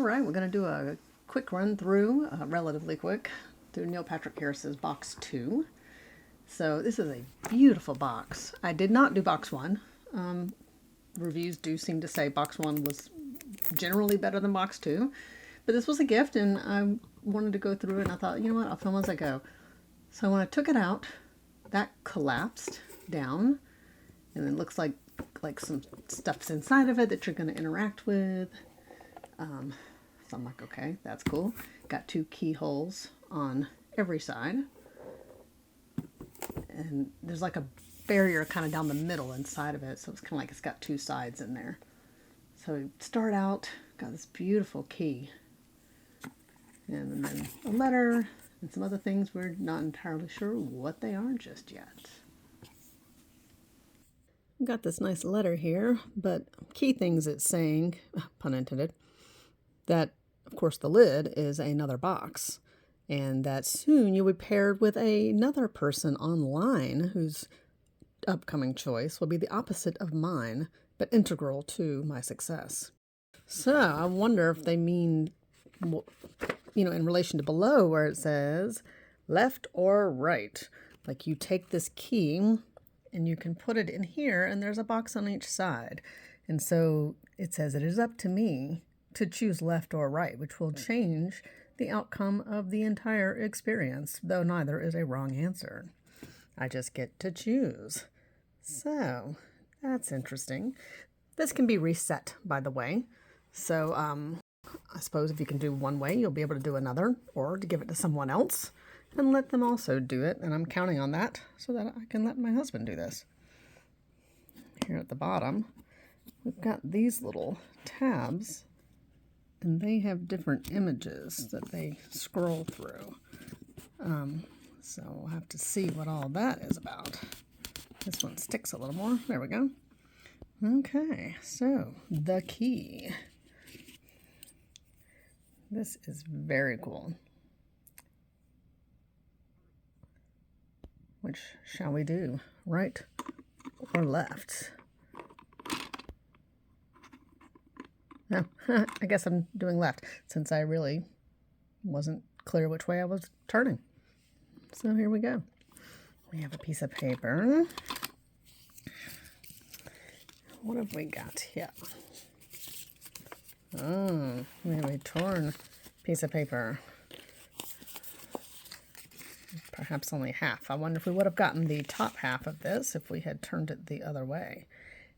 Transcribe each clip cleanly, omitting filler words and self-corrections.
right, we're going to do a quick run through, relatively quick, through Neil Patrick Harris's box 2. So this is a beautiful box. I did not do box 1. Reviews do seem to say box 1 was generally better than box 2. But this was a gift, and I wanted to go through it, and I thought, you know what, I'll film as I go. So when I took it out, that collapsed down, and it looks like some stuff's inside of it that you're going to interact with. So I'm like, okay, that's cool. Got 2 keyholes on every side. And there's like a barrier kind of down the middle inside of it. So it's kind of like it's got 2 sides in there. So we start out, got this beautiful key. And then a letter and some other things. We're not entirely sure what they are just yet. Got this nice letter here, but key things it's saying, pun intended, that of course the lid is another box, and that soon you'll be paired with another person online whose upcoming choice will be the opposite of mine, but integral to my success. So I wonder if they mean, in relation to below where it says left or right, like you take this key and you can put it in here, and there's a box on each side. And so it says it is up to me to choose left or right, which will change the outcome of the entire experience, though neither is a wrong answer. I just get to choose. So that's interesting. This can be reset, by the way. So I suppose if you can do one way, you'll be able to do another, or to give it to someone else and let them also do it. And I'm counting on that so that I can let my husband do this. Here at the bottom, we've got these little tabs, and they have different images that they scroll through. So we'll have to see what all that is about. This one sticks a little more. There we go. Okay, so the key. This is very cool. Which shall we do? Right or left? No, I guess I'm doing left, since I really wasn't clear which way I was turning. So here we go. We have a piece of paper. What have we got here? Oh, we have a torn piece of paper. Perhaps only half. I wonder if we would have gotten the top half of this if we had turned it the other way.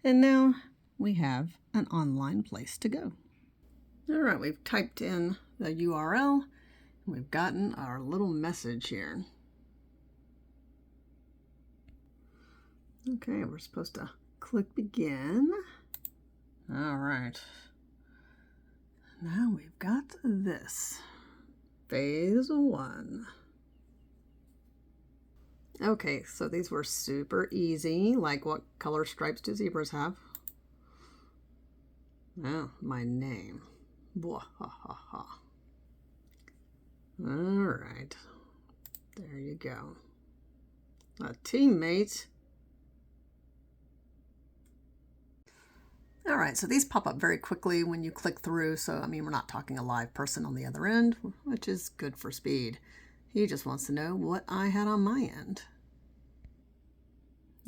And now we have an online place to go. All right, we've typed in the URL, and we've gotten our little message here. Okay, we're supposed to click begin. All right. Now we've got this. Phase 1. Okay, so these were super easy. Like, what color stripes do zebras have? Oh, my name. Blah, ha, ha, ha. All right. There you go. A teammate. All right, so these pop up very quickly when you click through. So, we're not talking a live person on the other end, which is good for speed. He just wants to know what I had on my end.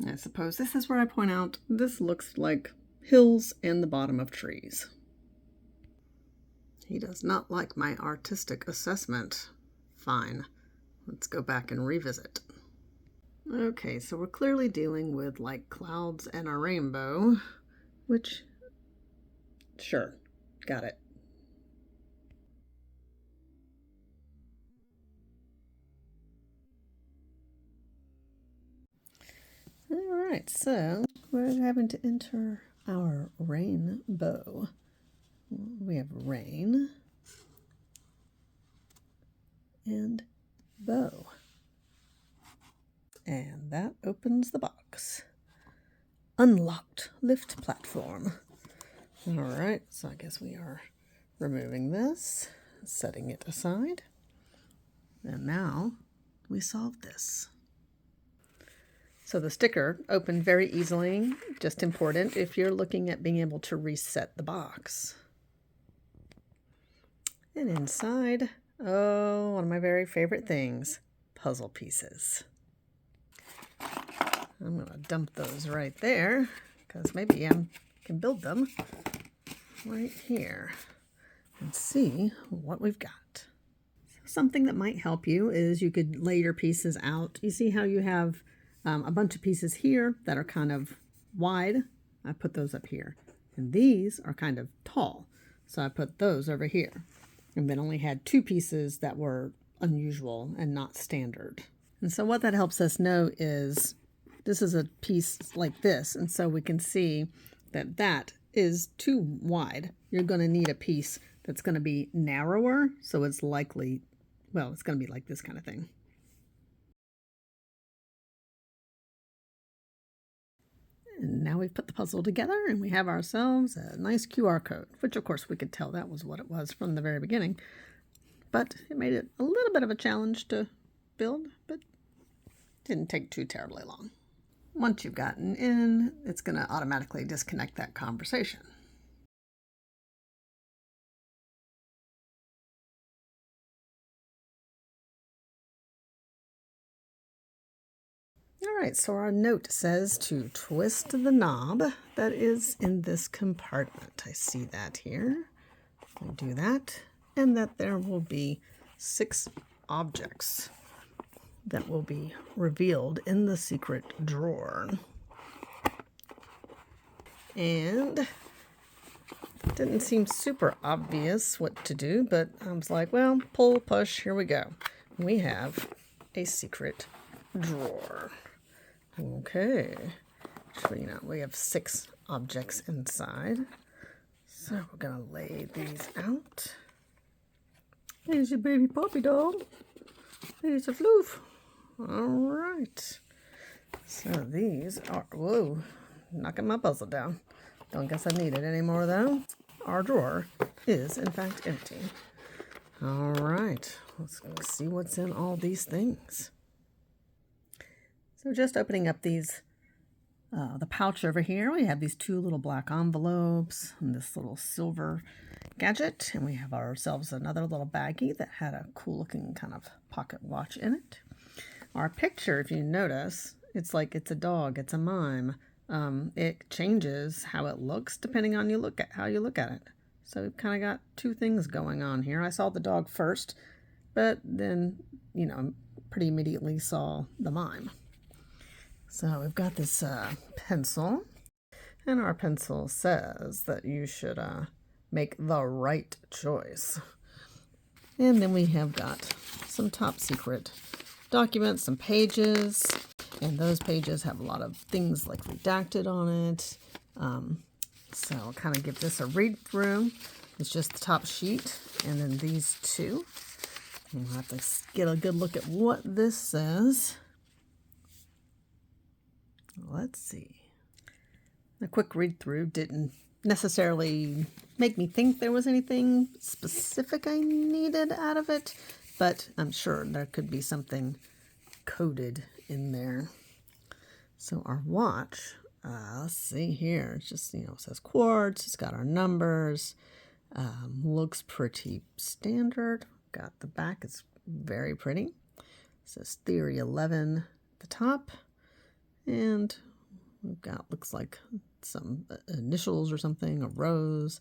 I suppose this is where I point out this looks like hills and the bottom of trees. He does not like my artistic assessment. Fine. Let's go back and revisit. Okay, so we're clearly dealing with like clouds and a rainbow, which, sure, got it. All right, so we're having to enter our rainbow. We have rain and bow. And that opens the box. Unlocked lift platform. All right, so I guess we are removing this, setting it aside. And now we solve this. So the sticker opened very easily, just important if you're looking at being able to reset the box. And inside, oh, one of my very favorite things, puzzle pieces. I'm going to dump those right there because maybe I can build them right here and see what we've got. Something that might help you is you could lay your pieces out. You see how you have a bunch of pieces here that are kind of wide? I put those up here. And these are kind of tall. So I put those over here. And then only had two pieces that were unusual and not standard. And so what that helps us know is this is a piece like this. And so we can see that that is too wide. You're going to need a piece that's going to be narrower. So it's likely, well, it's going to be like this kind of thing. And now we've put the puzzle together and we have ourselves a nice QR code, which of course we could tell that was what it was from the very beginning. But it made it a little bit of a challenge to build, but didn't take too terribly long. Once you've gotten in, it's going to automatically disconnect that conversation. All right, so our note says to twist the knob that is in this compartment. I see that here. I'll do that, and that there will be 6 objects that will be revealed in the secret drawer. And it didn't seem super obvious what to do, but I was like, well, pull, push, here we go. We have a secret drawer. Okay, so, we have 6 objects inside. So we're gonna lay these out. There's your baby puppy dog. There's a floof. All right. So these are, whoa, knocking my puzzle down. Don't guess I need it anymore though. Our drawer is in fact empty. All right, let's go see what's in all these things. So just opening up these, the pouch over here, we have these 2 little black envelopes and this little silver gadget. And we have ourselves another little baggie that had a cool looking kind of pocket watch in it. Our picture, if you notice, it's like it's a dog, it's a mime. It changes how it looks depending on how you look at it. So we've kind of got 2 things going on here. I saw the dog first, but then, pretty immediately saw the mime. So we've got this pencil, and our pencil says that you should make the right choice. And then we have got some top secret documents, some pages, and those pages have a lot of things like redacted on it. So I'll kind of give this a read through. It's just the top sheet, and then these 2. And we'll have to get a good look at what this says. Let's see. A quick read through didn't necessarily make me think there was anything specific I needed out of it, but I'm sure there could be something coded in there. So our watch, let's see here. It's just, it says quartz. It's got our numbers. Looks pretty standard. Got the back. It's very pretty. It says Theory 11 at the top. And we've got, looks like some initials or something, a rose.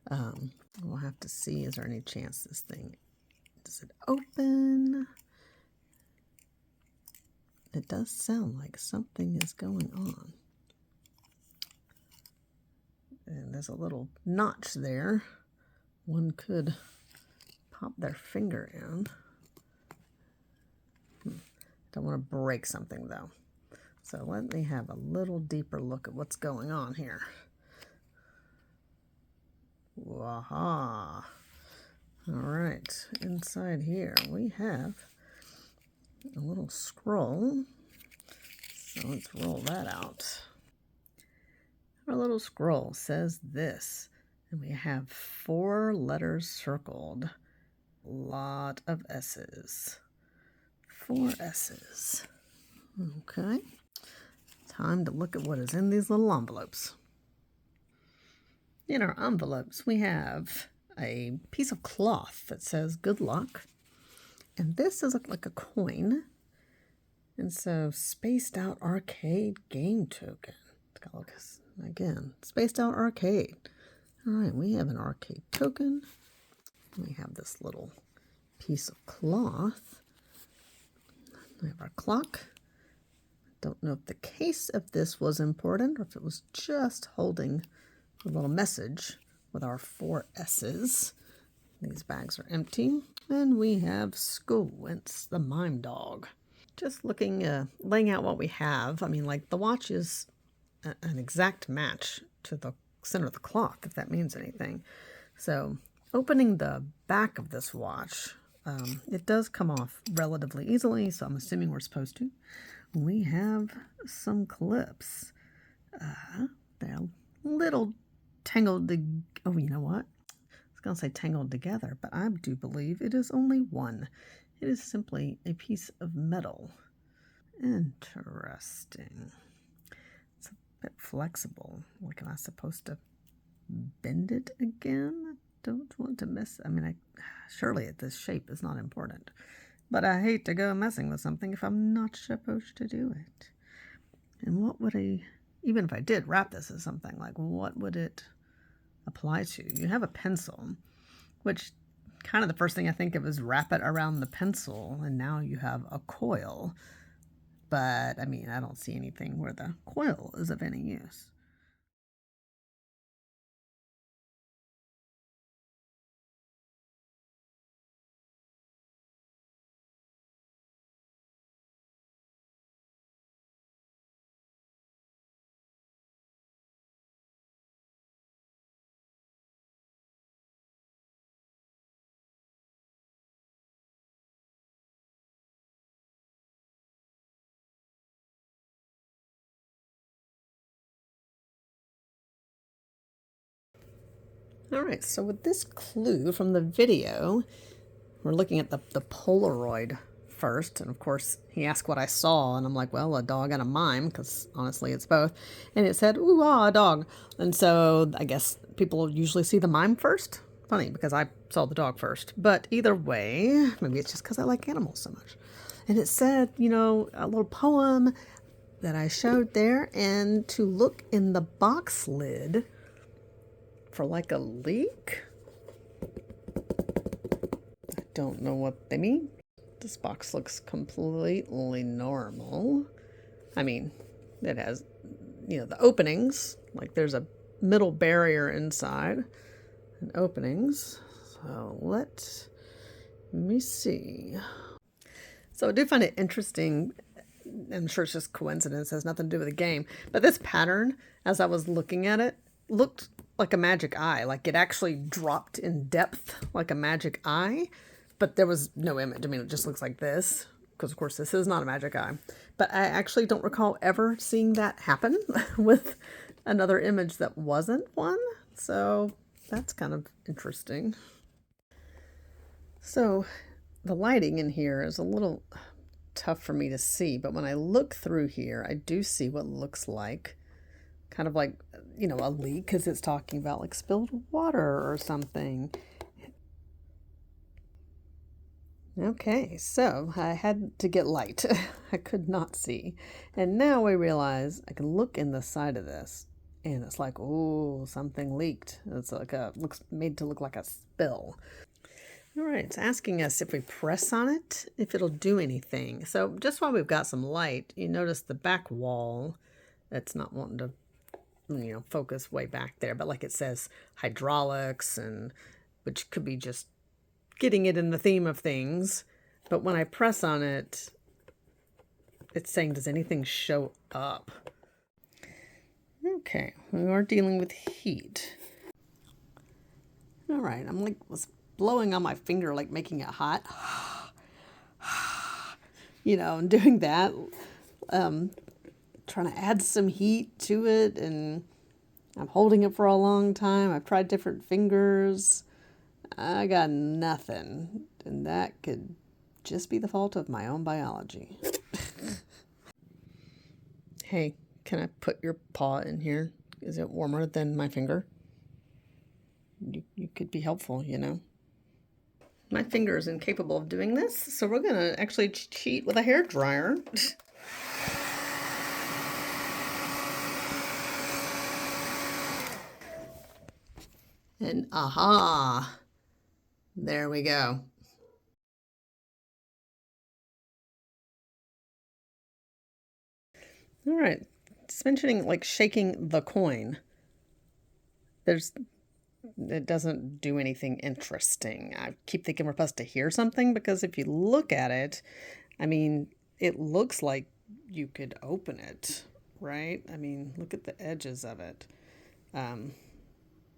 We'll have to see, is there any chance this thing, does it open? It does sound like something is going on. And there's a little notch there. One could pop their finger in. Don't want to break something though. So let me have a little deeper look at what's going on here. Waha. All right, inside here we have a little scroll. So let's roll that out. Our little scroll says this, and we have 4 letters circled. A lot of S's. 4 S's. Okay. Time to look at what is in these little envelopes. In our envelopes, we have a piece of cloth that says good luck. And this is like a coin. And so spaced out arcade game token. It's got look again, spaced out arcade. All right, we have an arcade token. We have this little piece of cloth. We have our clock. Don't know if the case of this was important or if it was just holding a little message with our 4 S's. These bags are empty. And we have Squints, the mime dog. Just looking, laying out what we have. I mean, like the watch is an exact match to the center of the clock, if that means anything. So opening the back of this watch, it does come off relatively easily, so I'm assuming we're supposed to. We have some clips. They're a little tangled. Oh, you know what? I was going to say tangled together, but I do believe it is only one. It is simply a piece of metal. Interesting. It's a bit flexible. Like, am I supposed to bend it again? I don't want to mess. I mean, surely this shape is not important. But I hate to go messing with something if I'm not supposed to do it. And what would even if I did wrap this as something, like what would it apply to? You have a pencil, which kind of the first thing I think of is wrap it around the pencil, and now you have a coil. But, I mean, I don't see anything where the coil is of any use. All right, so with this clue from the video, we're looking at the Polaroid first. And of course, he asked what I saw, and I'm like, well, a dog and a mime, because honestly, it's both. And it said, ooh, ah, a dog. And so I guess people usually see the mime first. Funny, because I saw the dog first. But either way, maybe it's just because I like animals so much. And it said, you know, a little poem that I showed there, and to look in the box lid for like a leak. I don't know what they mean. This box looks completely normal. I mean, it has, you know, the openings, like there's a middle barrier inside and openings. So let me see. So I do find it interesting. I'm sure it's just coincidence, has nothing to do with the game. But this pattern, as I was looking at it, looked like a magic eye. Like it actually dropped in depth like a magic eye. But there was no image. I mean, it just looks like this, because of course this is not a magic eye. But I actually don't recall ever seeing that happen with another image that wasn't one. So that's kind of interesting. So the lighting in here is a little tough for me to see, but when I look through here, I do see what looks like kind of like, you know, a leak, because it's talking about like spilled water or something. Okay, so I had to get light. I could not see. And now we realize I can look in the side of this, and it's like, oh, something leaked. It's like looks made to look like a spill. All right, it's asking us if we press on it, if it'll do anything. So just while we've got some light, you notice the back wall, that's not wanting to, you know, focus way back there, but like it says hydraulics, and which could be just getting it in the theme of things. But when I press on it, it's saying, does anything show up? Okay, we are dealing with heat. All right, I'm like was blowing on my finger, like making it hot. You know, and doing that, trying to add some heat to it, and I'm holding it for a long time. I've tried different fingers. I got nothing, and that could just be the fault of my own biology. Hey, can I put your paw in here? Is it warmer than my finger? you could be helpful, you know. My finger is incapable of doing this, so we're going to actually cheat with a hair dryer. And aha, there we go. All right, it's mentioning like shaking the coin. It doesn't do anything interesting. I keep thinking we're supposed to hear something because if you look at it, I mean, it looks like you could open it, right? I mean, look at the edges of it.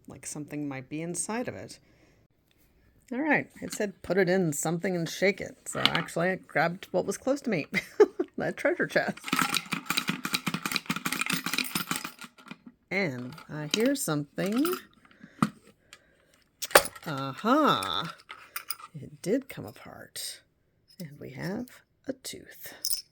Like something might be inside of it. All right, it said put it in something and shake it. So actually, I grabbed what was close to me, that treasure chest. And I hear something. Aha! It did come apart. And we have a tooth.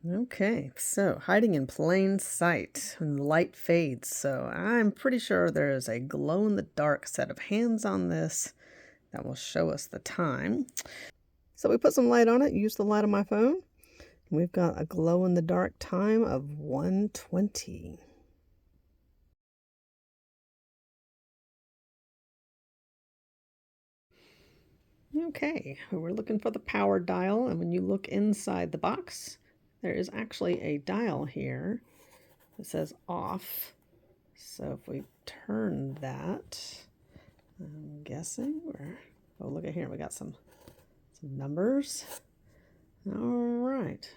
Okay, so hiding in plain sight when the light fades. So I'm pretty sure there is a glow-in-the-dark set of hands on this that will show us the time. So we put some light on it, used the light on my phone. We've got a glow-in-the-dark time of 1:20. Okay, we're looking for the power dial, and when you look inside the box, there is actually a dial here that says off. So if we turn that, I'm guessing oh, look at here, we got some numbers. All right.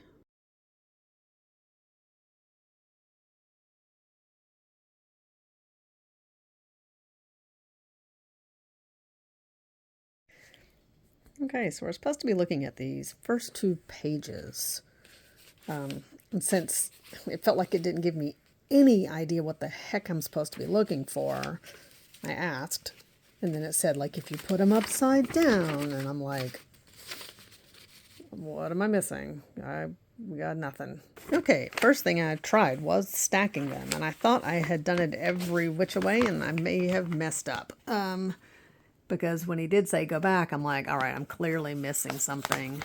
Okay, so we're supposed to be looking at these first two pages. And since it felt like it didn't give me any idea what the heck I'm supposed to be looking for, I asked. And then it said, like, if you put them upside down. And I'm like, what am I missing? We got nothing. Okay, first thing I tried was stacking them. And I thought I had done it every which way, and I may have messed up. Because when he did say go back, I'm like, all right, I'm clearly missing something.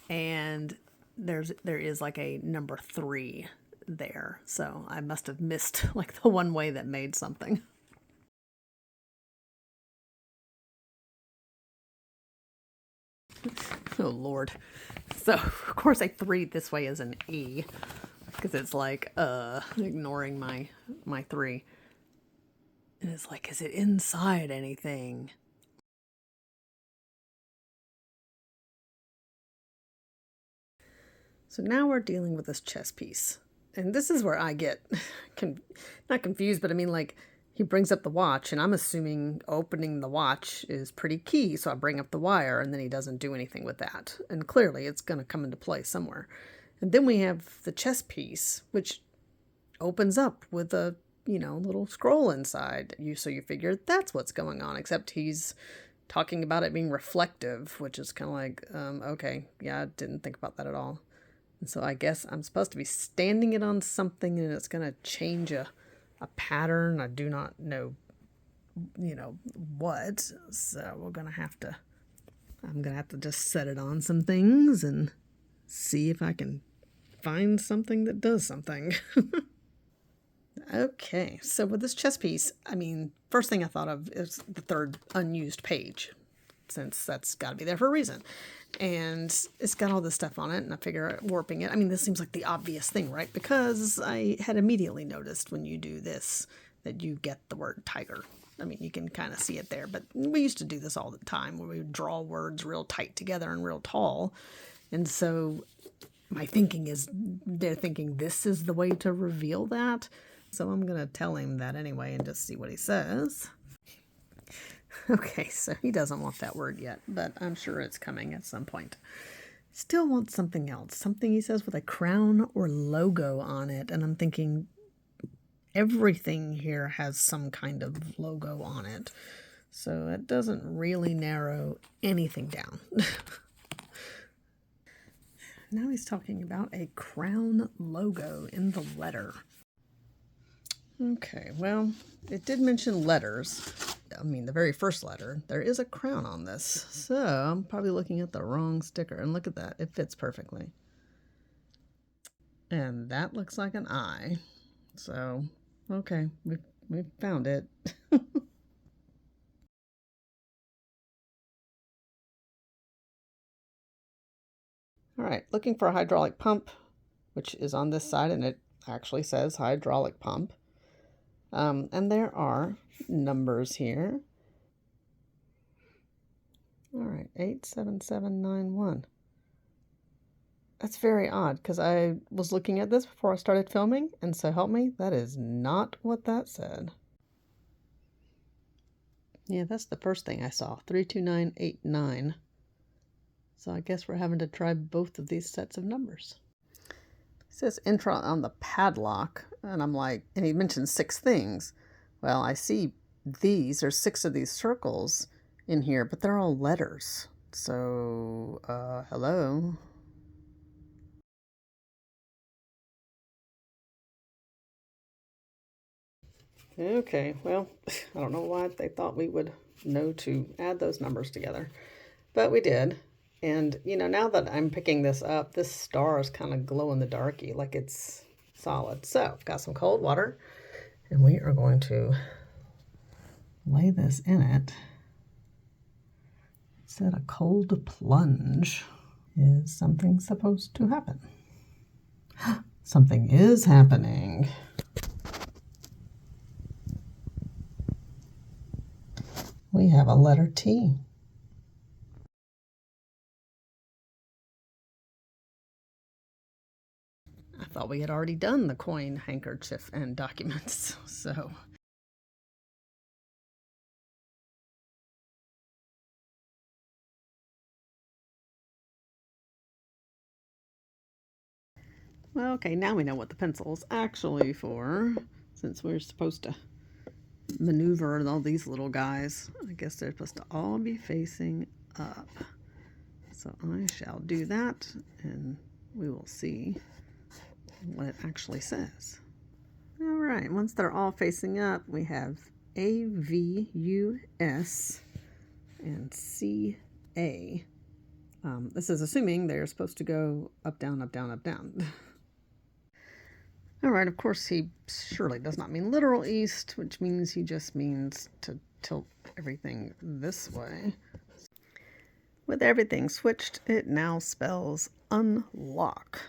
And there is like a number 3 there. So I must have missed like the one way that made something. Oh, Lord. So, of course, a 3 this way is an E. Because it's like, ignoring my 3. And it's like, is it inside anything? So now we're dealing with this chess piece. And this is where I get, not confused, but I mean, like, he brings up the watch, and I'm assuming opening the watch is pretty key, so I bring up the wire, and then he doesn't do anything with that. And clearly, it's going to come into play somewhere. And then we have the chess piece, which opens up with a, little scroll inside. So you figure that's what's going on, except he's talking about it being reflective, which is kind of like, okay, yeah, I didn't think about that at all. And so I guess I'm supposed to be standing it on something and it's going to change a pattern. I do not know, what. So I'm going to have to just set it on some things and see if I can find something that does something. Okay, so with this chess piece, I mean, first thing I thought of is the third unused page, since that's got to be there for a reason. And it's got all this stuff on it, and I figure warping it. I mean, this seems like the obvious thing, right? Because I had immediately noticed when you do this that you get the word tiger. I mean, you can kind of see it there, but we used to do this all the time where we would draw words real tight together and real tall. And so my thinking is they're thinking this is the way to reveal that. So I'm going to tell him that anyway and just see what he says. Okay, so he doesn't want that word yet, but I'm sure it's coming at some point. Still wants something else. Something, he says, with a crown or logo on it. And I'm thinking everything here has some kind of logo on it. So it doesn't really narrow anything down. Now he's talking about a crown logo in the letter. Okay, well, it did mention letters. I mean, the very first letter. There is a crown on this, so I'm probably looking at the wrong sticker. And look at that. It fits perfectly. And that looks like an eye. So, okay, we found it. All right, looking for a hydraulic pump, which is on this side, and it actually says hydraulic pump. And there are numbers here. All right, 87791. That's very odd, because I was looking at this before I started filming, and so help me, that is not what that said. Yeah, that's the first thing I saw, 32989. So I guess we're having to try both of these sets of numbers. It says intro on the padlock, and I'm like, and he mentioned 6 things. Well, I see there's 6 of these circles in here, but they're all letters. So, hello? Okay, well, I don't know why they thought we would know to add those numbers together, but we did. And, you know, now that I'm picking this up, this star is kind of glow in the darky, like it's solid. So, I've got some cold water, and we are going to lay this in it. It said a cold plunge. Is something supposed to happen? Something is happening. We have a letter T. I thought we had already done the coin, handkerchief, and documents, so. Well, okay, now we know what the pencil is actually for, since we're supposed to maneuver all these little guys. I guess they're supposed to all be facing up. So I shall do that, and we will see what it actually says. All right, once they're all facing up, we have A, V, U, S, and C, A. This is assuming they're supposed to go up, down, up, down, up, down. All right, of course, he surely does not mean literal east, which means he just means to tilt everything this way. With everything switched, it now spells unlock.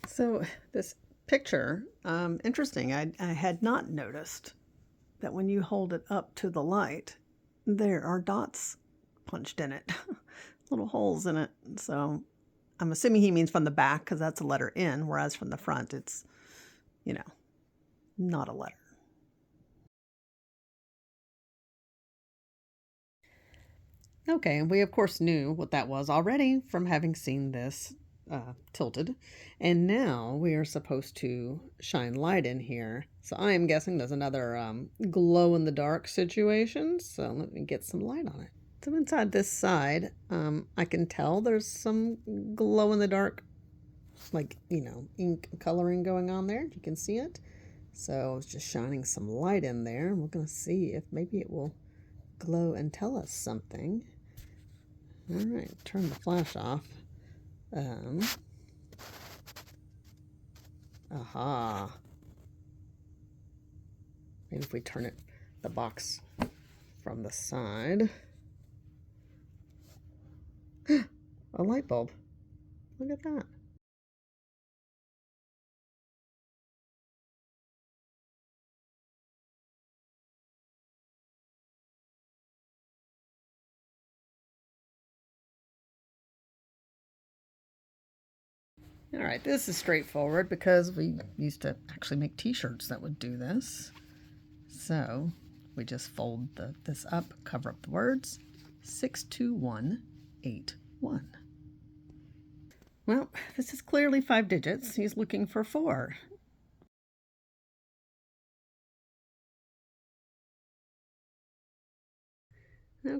So this picture, interesting. I had not noticed that when you hold it up to the light, there are dots punched in it, little holes in it. So I'm assuming he means from the back because that's a letter N, whereas from the front it's, you know, not a letter. Okay, we of course knew what that was already from having seen this tilted, and now we are supposed to shine light in here. So I am guessing there's another glow in the dark situation, so let me get some light on it. So inside this side, I can tell there's some glow in the dark, like, you know, ink coloring going on there. You can see it. So I was just shining some light in there, and we're going to see if maybe it will glow and tell us something. All right, turn the flash off. Aha. Maybe if we turn it, the box from the side. A light bulb. Look at that. All right, this is straightforward because we used to actually make t-shirts that would do this. So we just fold this up, cover up the words, 62181. Well, this is clearly 5 digits. He's looking for 4.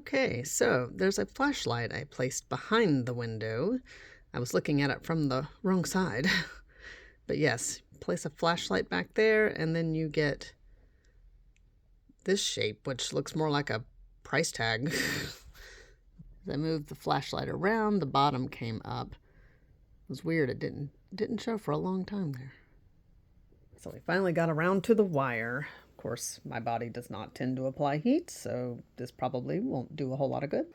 Okay, so there's a flashlight I placed behind the window. I was looking at it from the wrong side. But yes, place a flashlight back there, and then you get this shape, which looks more like a price tag. As I moved the flashlight around, the bottom came up. It was weird, it didn't show for a long time there. So we finally got around to the wire. Of course, my body does not tend to apply heat, so this probably won't do a whole lot of good.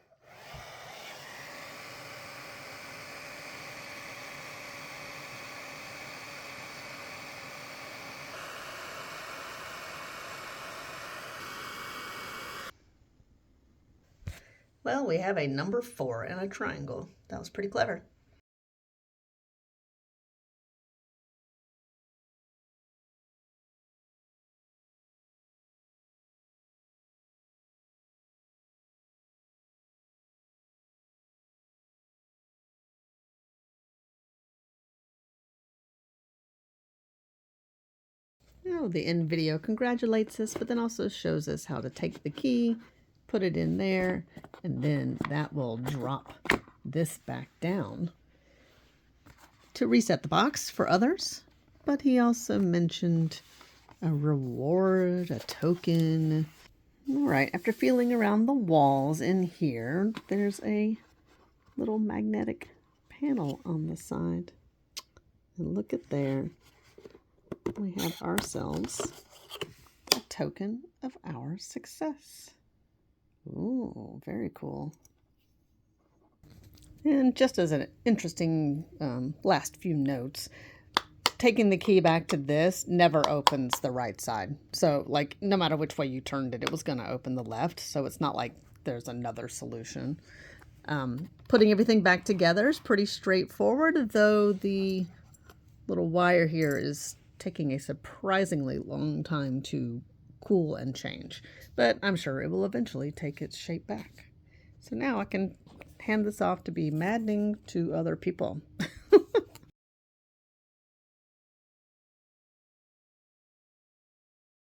Well, we have a number 4 and a triangle. That was pretty clever. Oh, the end video congratulates us, but then also shows us how to take the key, put it in there, and then that will drop this back down to reset the box for others. But he also mentioned a reward, a token. All right, after feeling around the walls in here, there's a little magnetic panel on the side. And look at there. We have ourselves a token of our success. Ooh, very cool. And just as an interesting last few notes, taking the key back to this never opens the right side. So, like, no matter which way you turned it, it was going to open the left. So it's not like there's another solution. Putting everything back together is pretty straightforward, though the little wire here is taking a surprisingly long time to cool and change, but I'm sure it will eventually take its shape back. So now I can hand this off to be maddening to other people.